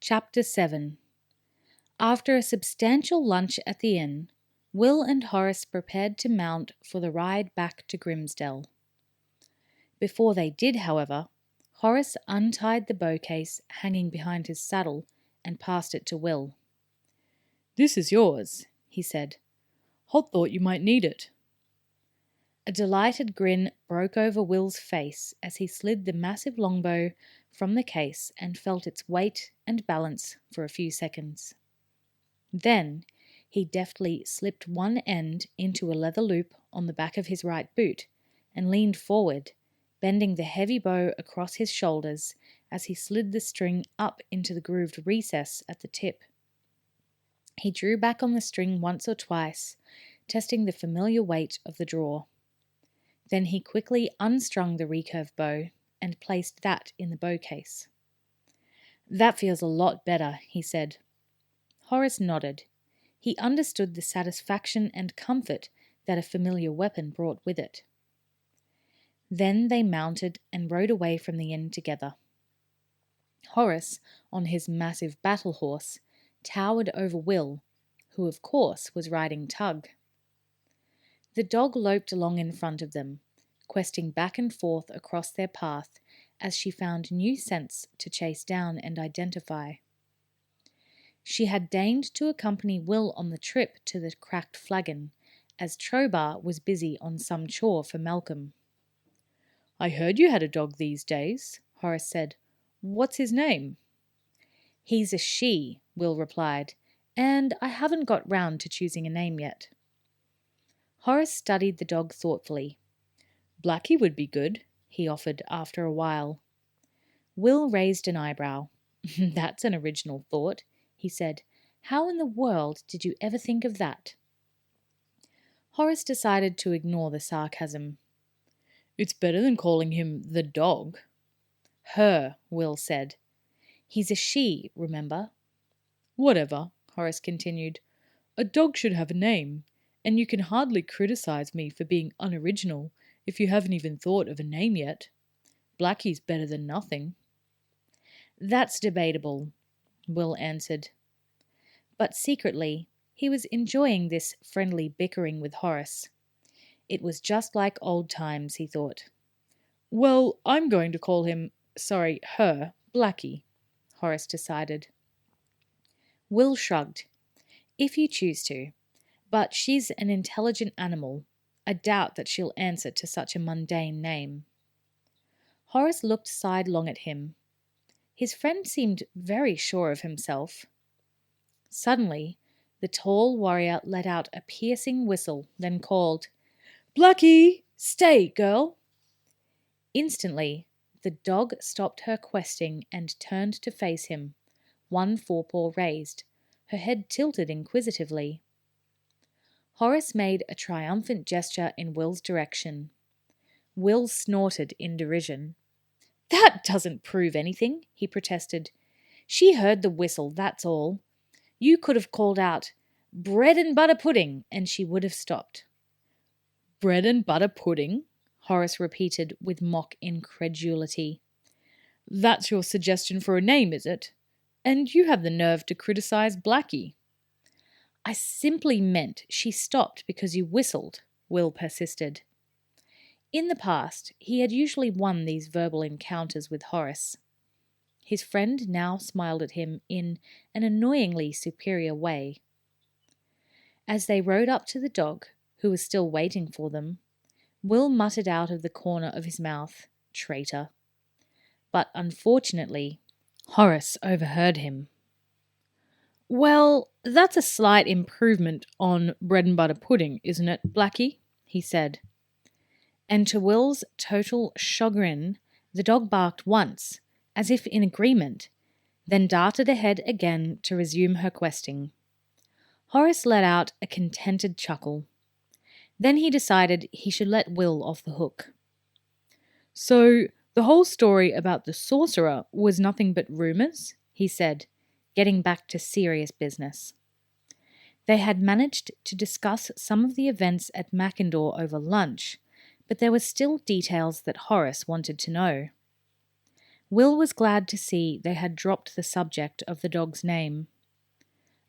Chapter 7. After a substantial lunch at the inn, Will and Horace prepared to mount for the ride back to Grimsdale. Before they did, however, Horace untied the bowcase hanging behind his saddle and passed it to Will. "This is yours," he said. "Hot thought you might need it." A delighted grin broke over Will's face as he slid the massive longbow from the case and felt its weight and balance for a few seconds. Then he deftly slipped one end into a leather loop on the back of his right boot and leaned forward, bending the heavy bow across his shoulders as he slid the string up into the grooved recess at the tip. He drew back on the string once or twice, testing the familiar weight of the draw. Then he quickly unstrung the recurve bow and placed that in the bow case. "That feels a lot better," he said. Horace nodded. He understood the satisfaction and comfort that a familiar weapon brought with it. Then they mounted and rode away from the inn together. Horace, on his massive battle horse, towered over Will, who of course was riding Tug. The dog loped along in front of them, questing back and forth across their path as she found new scents to chase down and identify. She had deigned to accompany Will on the trip to the Cracked Flagon, as Trobar was busy on some chore for Mallkallam. "I heard you had a dog these days," Horace said. "What's his name?" "He's a she," Will replied, "and I haven't got round to choosing a name yet." Horace studied the dog thoughtfully. "Blackie would be good," he offered after a while. Will raised an eyebrow. "That's an original thought," he said. "How in the world did you ever think of that?" Horace decided to ignore the sarcasm. "It's better than calling him the dog." "Her," Will said. "He's a she, remember?" "Whatever," Horace continued. "A dog should have a name, and you can hardly criticize me for being unoriginal if you haven't even thought of a name yet. Blackie's better than nothing." "That's debatable," Will answered. But secretly, he was enjoying this friendly bickering with Horace. It was just like old times, he thought. "Well, I'm going to call her, Blackie," Horace decided. Will shrugged. "If you choose to. But she's an intelligent animal. I doubt that she'll answer to such a mundane name." Horace looked sidelong at him. His friend seemed very sure of himself. Suddenly, the tall warrior let out a piercing whistle, then called, "Blackie! Stay, girl!" Instantly, the dog stopped her questing and turned to face him, one forepaw raised, her head tilted inquisitively. Horace made a triumphant gesture in Will's direction. Will snorted in derision. "That doesn't prove anything," he protested. "She heard the whistle, that's all. You could have called out, 'Bread and butter pudding,' and she would have stopped." "Bread and butter pudding?" Horace repeated with mock incredulity. "That's your suggestion for a name, is it? And you have the nerve to criticize Blackie." "I simply meant she stopped because you whistled," Will persisted. In the past, he had usually won these verbal encounters with Horace. His friend now smiled at him in an annoyingly superior way. As they rode up to the dog, who was still waiting for them, Will muttered out of the corner of his mouth, "Traitor." But unfortunately, Horace overheard him. "Well, that's a slight improvement on bread and butter pudding, isn't it, Blackie?" he said. And to Will's total chagrin, the dog barked once, as if in agreement, then darted ahead again to resume her questing. Horace let out a contented chuckle. Then he decided he should let Will off the hook. "So the whole story about the sorcerer was nothing but rumours?" he said, getting back to serious business. They had managed to discuss some of the events at Macindaw over lunch, but there were still details that Horace wanted to know. Will was glad to see they had dropped the subject of the dog's name.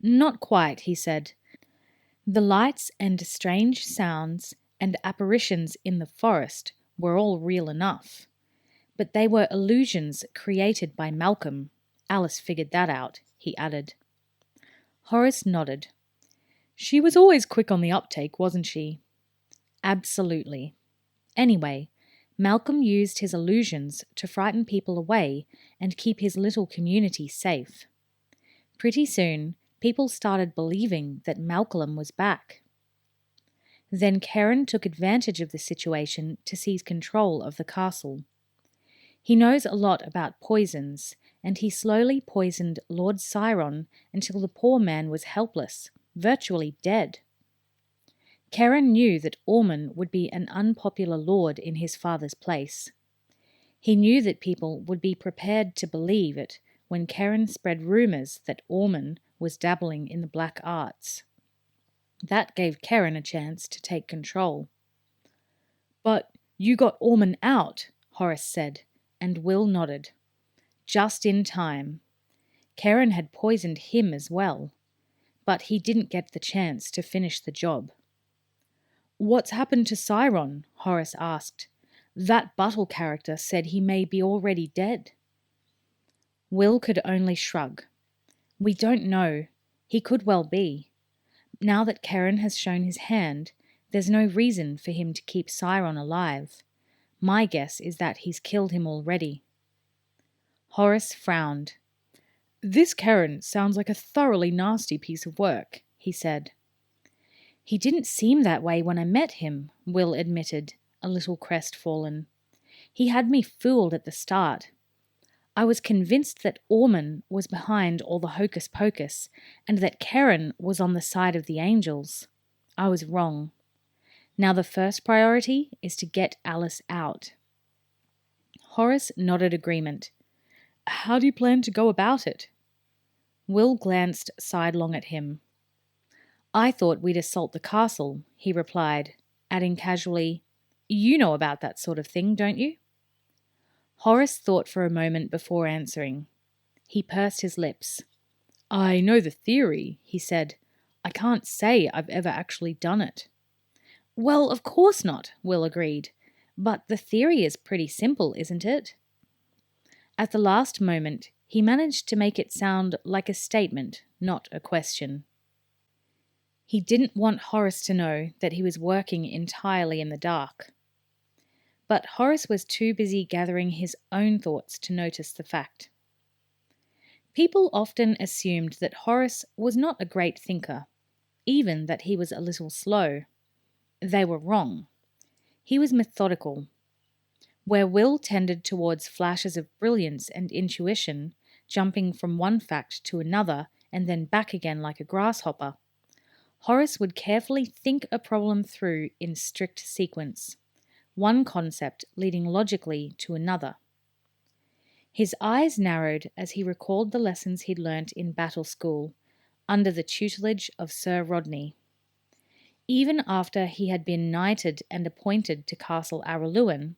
"Not quite," he said. "The lights and strange sounds and apparitions in the forest were all real enough. But they were illusions created by Mallkallam. Alice figured that out," he added. Horace nodded. "She was always quick on the uptake, wasn't she?" "Absolutely. Anyway, Mallkallam used his illusions to frighten people away and keep his little community safe. Pretty soon, people started believing that Mallkallam was back. Then Keren took advantage of the situation to seize control of the castle. He knows a lot about poisons, and he slowly poisoned Lord Siron until the poor man was helpless, virtually dead. Keren knew that Ormond would be an unpopular lord in his father's place. He knew that people would be prepared to believe it when Keren spread rumours that Ormond was dabbling in the black arts. That gave Keren a chance to take control. "But you got Ormond out," Horace said, and Will nodded. "Just in time. Keren had poisoned him as well, but he didn't get the chance to finish the job." "What's happened to Siron?" Horace asked. "That Buttle character said he may be already dead." Will could only shrug. "We don't know. He could well be. Now that Keren has shown his hand, there's no reason for him to keep Siron alive. My guess is that he's killed him already." Horace frowned. "This Keren sounds like a thoroughly nasty piece of work," he said. "He didn't seem that way when I met him," Will admitted, a little crestfallen. "He had me fooled at the start. I was convinced that Ormond was behind all the hocus-pocus and that Keren was on the side of the angels. I was wrong. Now the first priority is to get Alice out." Horace nodded agreement. "How do you plan to go about it?" Will glanced sidelong at him. "I thought we'd assault the castle," he replied, adding casually, "You know about that sort of thing, don't you?" Horace thought for a moment before answering. He pursed his lips. "I know the theory," he said. "I can't say I've ever actually done it." "Well, of course not," Will agreed. "But the theory is pretty simple, isn't it?" At the last moment, he managed to make it sound like a statement, not a question. He didn't want Horace to know that he was working entirely in the dark. But Horace was too busy gathering his own thoughts to notice the fact. People often assumed that Horace was not a great thinker, even that he was a little slow. They were wrong. He was methodical. Where Will tended towards flashes of brilliance and intuition, jumping from one fact to another and then back again like a grasshopper, Horace would carefully think a problem through in strict sequence, one concept leading logically to another. His eyes narrowed as he recalled the lessons he'd learnt in battle school, under the tutelage of Sir Rodney. Even after he had been knighted and appointed to Castle Araluen,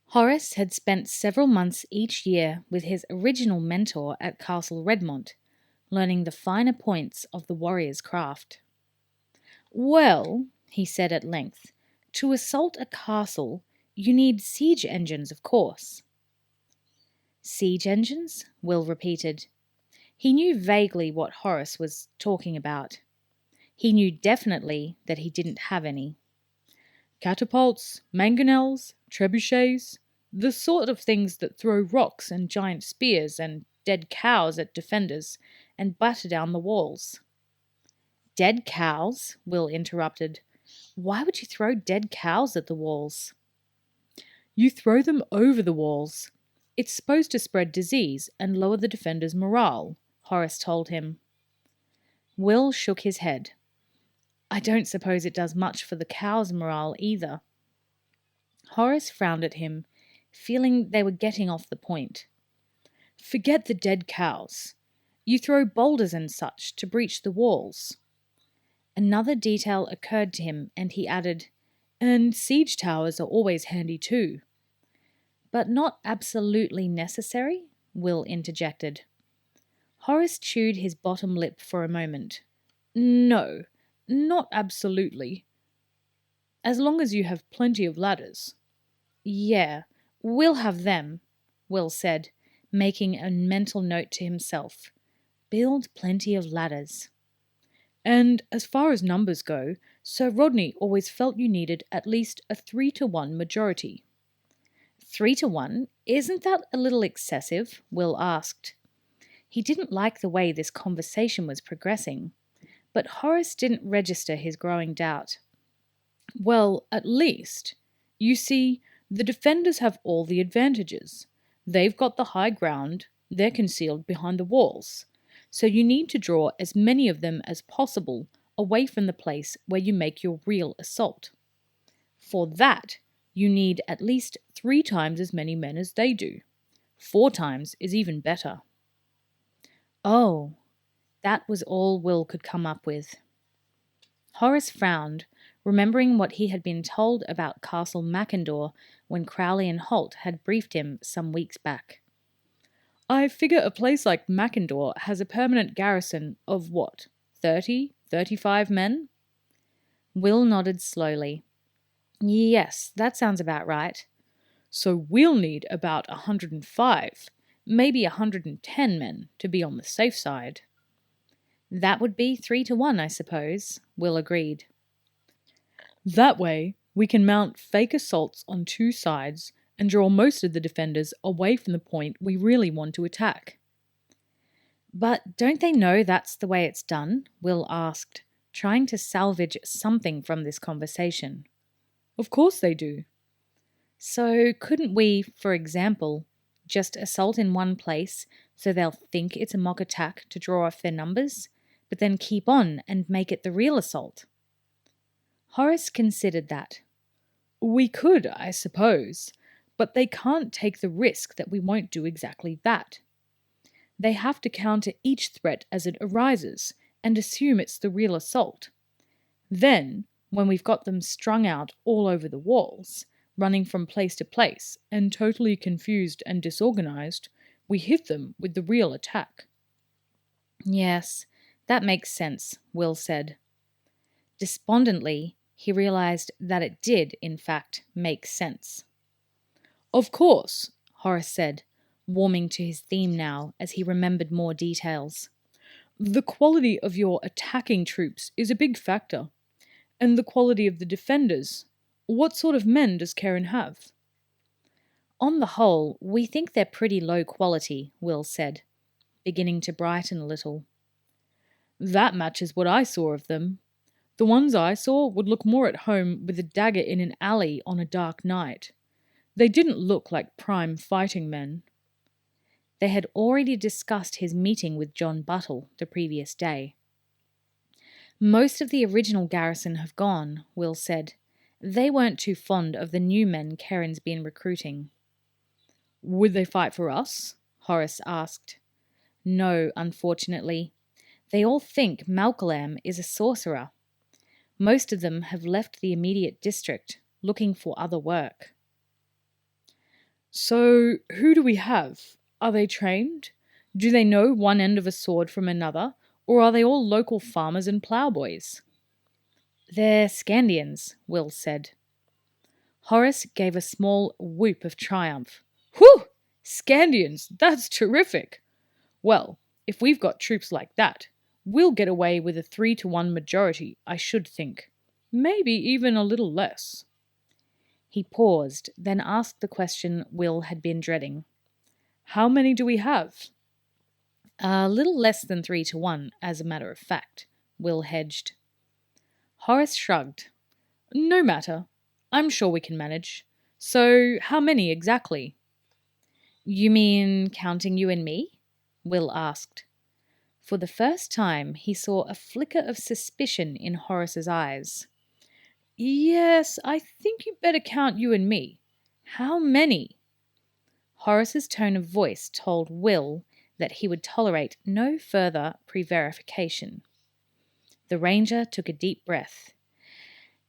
Horace had spent several months each year with his original mentor at Castle Redmont, learning the finer points of the warrior's craft. "Well," he said at length, "to assault a castle, you need siege engines, of course." "Siege engines?" Will repeated. He knew vaguely what Horace was talking about. He knew definitely that he didn't have any. "Catapults, mangonels, trebuchets, the sort of things that throw rocks and giant spears and dead cows at defenders and batter down the walls." "Dead cows?" Will interrupted. "Why would you throw dead cows at the walls?" "You throw them over the walls. It's supposed to spread disease and lower the defender's morale," Horace told him. Will shook his head. "I don't suppose it does much for the cow's morale either." Horace frowned at him, feeling they were getting off the point. "Forget the dead cows. You throw boulders and such to breach the walls." Another detail occurred to him, and he added, "And siege towers are always handy too." But not absolutely necessary, Will interjected. Horace chewed his bottom lip for a moment. No, not absolutely. As long as you have plenty of ladders. Yeah, we'll have them, Will said, making a mental note to himself. Build plenty of ladders. And as far as numbers go, Sir Rodney always felt you needed at least a 3-to-1 majority. 3-to-1? Isn't that a little excessive? Will asked. He didn't like the way this conversation was progressing, but Horace didn't register his growing doubt. Well, at least. You see, the defenders have all the advantages. They've got the high ground, they're concealed behind the walls. So you need to draw as many of them as possible away from the place where you make your real assault. For that, you need at least 3 times as many men as they do. 4 times is even better. Oh, that was all Will could come up with. Horace frowned, remembering what he had been told about Castle Macindaw when Crowley and Holt had briefed him some weeks back. I figure a place like Macindaw has a permanent garrison of what, 30, 35 men? Will nodded slowly. Yes, that sounds about right. So we'll need about 105, maybe 110 men to be on the safe side. That would be 3-to-1, I suppose, Will agreed. That way, we can mount fake assaults on 2 sides and draw most of the defenders away from the point we really want to attack. But don't they know that's the way it's done? Will asked, trying to salvage something from this conversation. Of course they do. So couldn't we, for example, just assault in one place so they'll think it's a mock attack to draw off their numbers, but then keep on and make it the real assault? Horace considered that. We could, I suppose, but they can't take the risk that we won't do exactly that. They have to counter each threat as it arises and assume it's the real assault. Then, when we've got them strung out all over the walls, running from place to place, and totally confused and disorganized, we hit them with the real attack. Yes, that makes sense, Will said. Despondently, he realized that it did, in fact, make sense. Of course, Horace said, warming to his theme now as he remembered more details. The quality of your attacking troops is a big factor. And the quality of the defenders. What sort of men does Keren have? On the whole, we think they're pretty low quality, Will said, beginning to brighten a little. That matches what I saw of them. The ones I saw would look more at home with a dagger in an alley on a dark night. They didn't look like prime fighting men. They had already discussed his meeting with John Buttle the previous day. Most of the original garrison have gone, Will said. They weren't too fond of the new men Keren's been recruiting. Would they fight for us? Horace asked. No, unfortunately. They all think Mallkallam is a sorcerer. Most of them have left the immediate district, looking for other work. So, who do we have? Are they trained? Do they know one end of a sword from another, or are they all local farmers and ploughboys? They're Scandians, Will said. Horace gave a small whoop of triumph. Whew! Scandians, that's terrific! Well, if we've got troops like that, we'll get away with a 3-to-1 majority, I should think. Maybe even a little less. He paused, then asked the question Will had been dreading. How many do we have? A little less than 3-to-1, as a matter of fact, Will hedged. Horace shrugged. No matter. I'm sure we can manage. So, how many exactly? You mean counting you and me? Will asked. For the first time, he saw a flicker of suspicion in Horace's eyes. Yes, I think you'd better count you and me. How many? Horace's tone of voice told Will that he would tolerate no further prevarication. The ranger took a deep breath.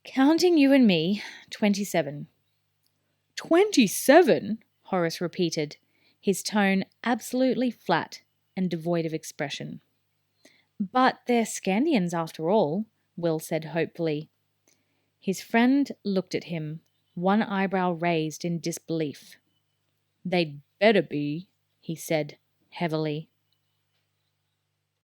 Counting you and me, 27. 27? Horace repeated, his tone absolutely flat and devoid of expression. But they're Scandians after all, Will said hopefully. His friend looked at him, one eyebrow raised in disbelief. They'd better be, he said heavily.